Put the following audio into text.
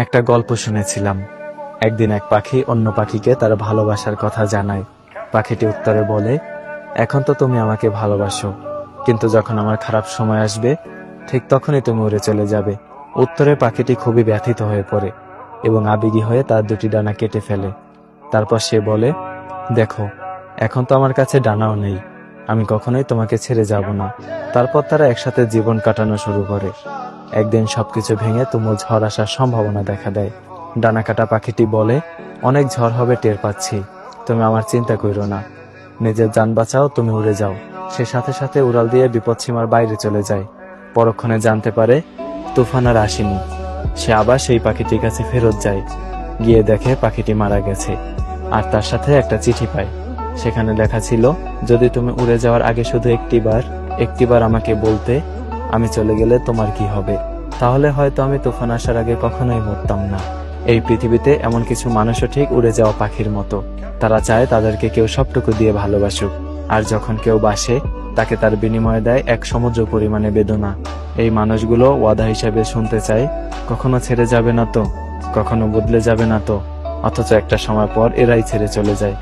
একটা গল্প শুনেছিলাম। একদিন এক পাখি অন্য পাখিকে তার ভালোবাসার কথা জানায়। পাখিটি উত্তরে বলে, এখন তো তুমি আমাকে ভালোবাসো, কিন্তু যখন আমার খারাপ সময় আসবে ঠিক তখনই তুমি উড়ে চলে যাবে। উত্তরে পাখিটি খুবই ব্যথিত হয়ে পড়ে এবং আবেগী হয়ে তার দুটি ডানা কেটে ফেলে। তারপর সে বলে, দেখো, এখন তো আমার কাছে ডানাও নেই, আমি কখনোই তোমাকে ছেড়ে যাব না। তারপর তারা একসাথে জীবন কাটানো শুরু করে। একদিন সবকিছু ভেঙে তুমুল ঝড় আসার সম্ভাবনা দেখা দেয়। ডানা কাটা পাখিটি বলে, অনেক ঝড় হবে টের পাচ্ছি, তুমি আমার চিন্তা করো না, নিজের যান বাঁচাও, তুমি উড়ে যাও। সে সাথে সাথে উড়াল দিয়ে বিপদসীমার বাইরে চলে যায়। পরক্ষণে জানতে পারে তুফান আর আসেনি। সে আবার সেই পাখিটির কাছে ফেরত যায়। গিয়ে দেখে পাখিটি মারা গেছে, আর তার সাথে একটা চিঠি পায়। সেখানে লেখা ছিল, যদি তুমি উড়ে যাওয়ার আগে শুধু একটিবার আমাকে বলতে, আমি চলে গেলে তোমার কি হবে, তাহলে হয়তো আমি তুফান আসার আগে কখনোই মরতাম না। এই পৃথিবীতে এমন কিছু মানুষও ঠিক উড়ে যাওয়া পাখির মতো। তারা চায় তাদেরকে কেউ সবটুকু দিয়ে ভালোবাসুক, আর যখন কেউ বাসে তাকে তার বিনিময়ে দেয় এক সমুদ্র পরিমাণে বেদনা। এই মানুষগুলো ওয়াদা হিসাবে শুনতে চায়, কখনো ছেড়ে যাবে না তো, কখনো বদলে যাবে না তো, অথচ একটা সময় পর এরাই ছেড়ে চলে যায়।